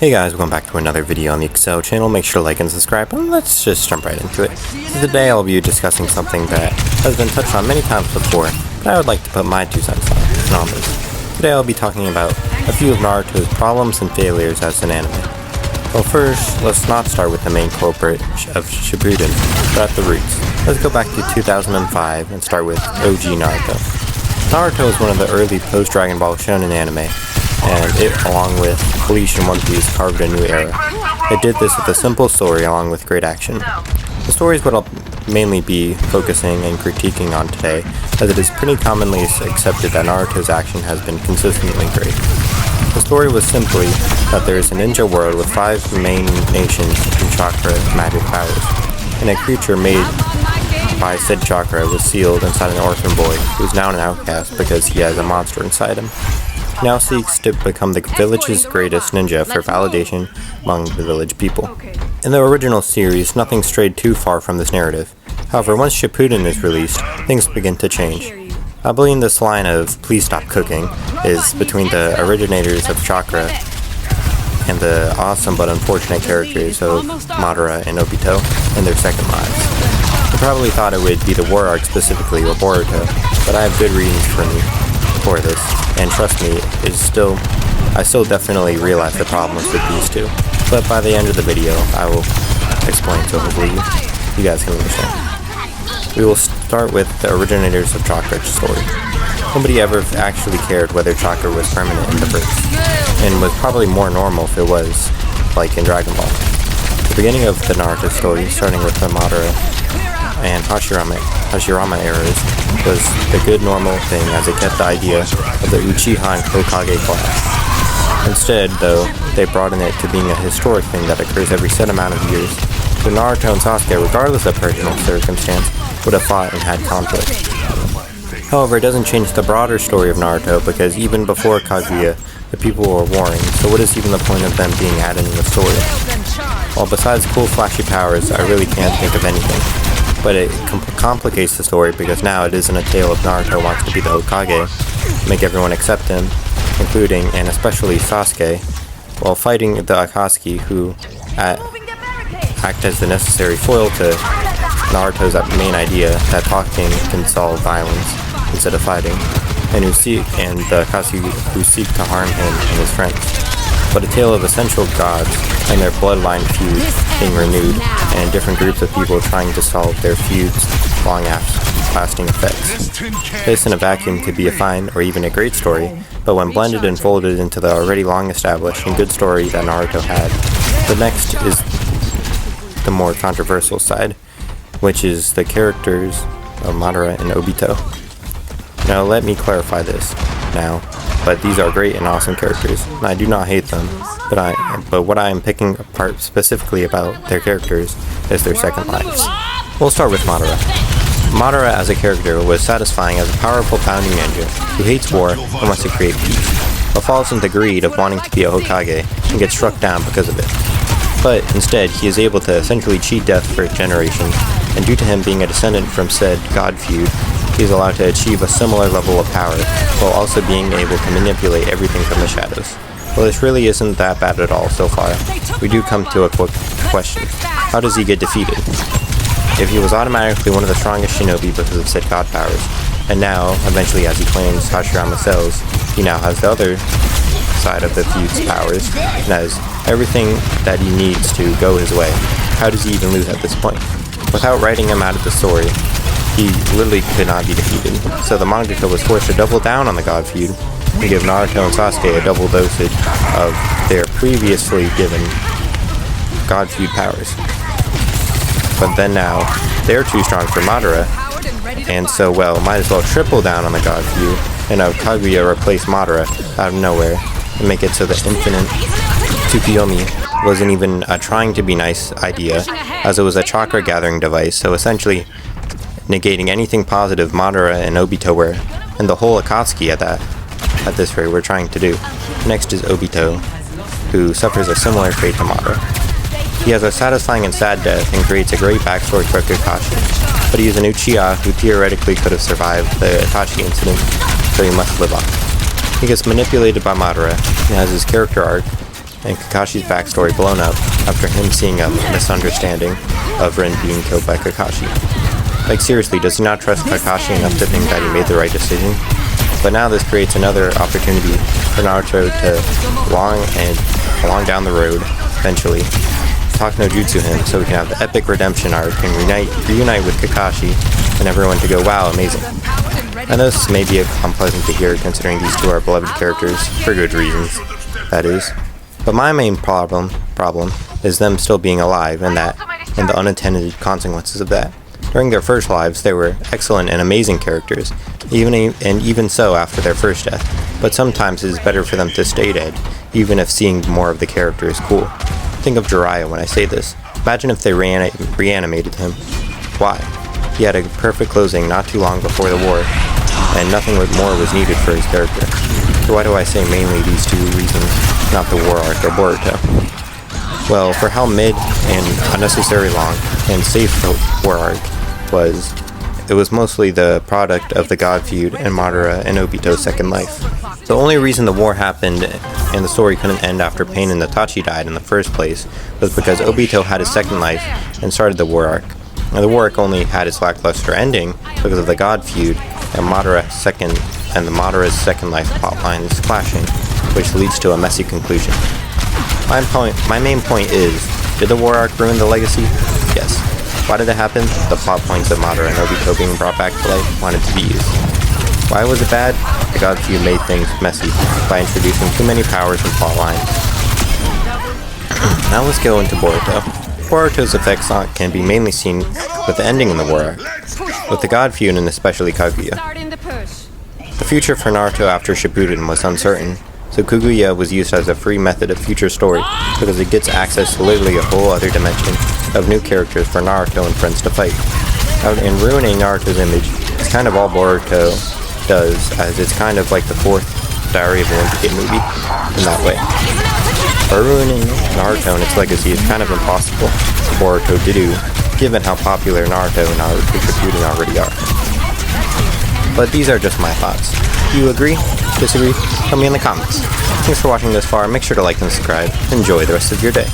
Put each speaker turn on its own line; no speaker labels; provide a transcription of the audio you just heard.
Hey guys, welcome back to another video on the Excel channel. Make sure to like and subscribe, and let's just jump right into it. So today I'll be discussing something that has been touched on many times before, but I would like to put my 2 cents on this. Today I'll be talking about a few of Naruto's problems and failures as an anime. Well, first, let's not start with the main culprit of Shippuden, but at the roots. Let's go back to 2005 and start with OG Naruto. Naruto is one of the early post-Dragon Ball shonen anime, and it, along with Bleach and One Piece, carved a new era. It did this with a simple story along with great action. The story is what I'll mainly be focusing and critiquing on today, as it is pretty commonly accepted that Naruto's action has been consistently great. The story was simply that there is a ninja world with 5 main nations and chakra magic powers, and a creature made by said chakra was sealed inside an orphan boy who is now an outcast because he has a monster inside him. He now seeks to become the village's greatest ninja for validation among the village people. In the original series, nothing strayed too far from this narrative. However, once Shippuden is released, things begin to change. I believe this line of "please stop cooking" is between the originators of chakra and the awesome but unfortunate characters of Madara and Obito in their second lives. I probably thought it would be the war arc specifically, or Boruto, but I have good reasons for this, and trust me, I still definitely realize the problems with these two. But by the end of the video, I will explain, so hopefully you guys can understand. We will start with the originators of Chakra's story. Nobody ever actually cared whether chakra was permanent in the first, and was probably more normal if it was, like in Dragon Ball. The beginning of the Naruto story, starting with the Madara and Hashirama eras, was the good normal thing, as it kept the idea of the Uchiha and Hokage class. Instead, though, they broadened it to being a historic thing that occurs every set amount of years. So Naruto and Sasuke, regardless of personal circumstance, would have fought and had conflict. However, it doesn't change the broader story of Naruto, because even before Kaguya, the people were warring, so what is even the point of them being added in the story? Well, besides cool flashy powers, I really can't think of anything. But it complicates the story, because now it isn't a tale of Naruto wants to be the Hokage, make everyone accept him, including and especially Sasuke, while fighting the Akatsuki, who act as the necessary foil to Naruto's main idea that talking can solve violence instead of fighting, and the Akatsuki who seek to harm him and his friends. But a tale of essential gods and their bloodline feud being renewed, and different groups of people trying to solve their feuds' long-lasting effects. This in a vacuum could be a fine or even a great story, but when blended and folded into the already long-established and good story that Naruto had, the next is the more controversial side, which is the characters of Madara and Obito. Now let me clarify this now, but these are great and awesome characters, and I do not hate them, but what I am picking apart specifically about their characters is their second lives. We'll start with Madara. Madara as a character was satisfying as a powerful founding ninja who hates war and wants to create peace, but falls into greed of wanting to be a Hokage and gets struck down because of it. But instead, he is able to essentially cheat death for generations, and due to him being a descendant from said god feud, he is allowed to achieve a similar level of power, while also being able to manipulate everything from the shadows. Well, this really isn't that bad at all so far. We do come to a quick question. How does he get defeated? If he was automatically one of the strongest shinobi because of said god powers, and now, eventually as he claims Hashirama cells, he now has the other side of the feud's powers, and has everything that he needs to go his way, how does he even lose at this point? Without writing him out of the story, he literally could not be defeated, so the mangaka was forced to double down on the god feud and give Naruto and Sasuke a double dosage of their previously given god feud powers. But then now, they're too strong for Madara, and so well, might as well triple down on the god feud and have Kaguya replace Madara out of nowhere and make it so the infinite Tsukiyomi wasn't even a trying to be nice idea, as it was a chakra gathering device, so essentially negating anything positive Madara and Obito were, and the whole Akatsuki at this rate, we're trying to do. Next is Obito, who suffers a similar fate to Madara. He has a satisfying and sad death and creates a great backstory for Kakashi, but he is an Uchiha who theoretically could have survived the Itachi incident, so he must live on. He gets manipulated by Madara and has his character arc and Kakashi's backstory blown up after him seeing a misunderstanding of Rin being killed by Kakashi. Like seriously, does he not trust Kakashi enough to think that he made the right decision? But now this creates another opportunity for Naruto to along down the road, eventually, talk no jutsu him so we can have the epic redemption arc and reunite with Kakashi and everyone to go, wow, amazing. I know this may be unpleasant to hear considering these two are beloved characters, for good reasons, that is. But my main problem is them still being alive and the unintended consequences of that. During their first lives, they were excellent and amazing characters, even so after their first death, but sometimes it is better for them to stay dead, even if seeing more of the character is cool. Think of Jiraiya when I say this. Imagine if they reanimated him. Why? He had a perfect closing not too long before the war, and nothing more was needed for his character. So why do I say mainly these two reasons, not the war arc or Boruto? Well, for how mid and unnecessary long and safe the war arc was, it was mostly the product of the God feud and Madara and Obito's second life. The only reason the war happened and the story couldn't end after Pain and Itachi died in the first place was because Obito had his second life and started the war arc. Now, the war arc only had its lackluster ending because of the God feud and Madara's second life plotlines clashing, which leads to a messy conclusion. My main point is, did the war arc ruin the legacy? Yes. Why did it happen? The plot points of Madara and Obito being brought back to life wanted to be used. Why was it bad? The God feud made things messy by introducing too many powers and plot lines. Now let's go into Boruto. Boruto's effects can be mainly seen with the ending in the war arc, with the God feud and especially Kaguya. The future for Naruto after Shippuden was uncertain, so Kaguya was used as a free method of future story because it gets access to literally a whole other dimension of new characters for Naruto and friends to fight. And ruining Naruto's image is kind of all Boruto does, as it's kind of like the fourth Diary of a Wimpy Kid movie in that way. But ruining Naruto and its legacy is kind of impossible for Boruto to do, given how popular Naruto and Naruto Shippuden already are. But these are just my thoughts. Do you agree? Disagree? Tell me in the comments. Thanks for watching this far. Make sure to like and subscribe. Enjoy the rest of your day.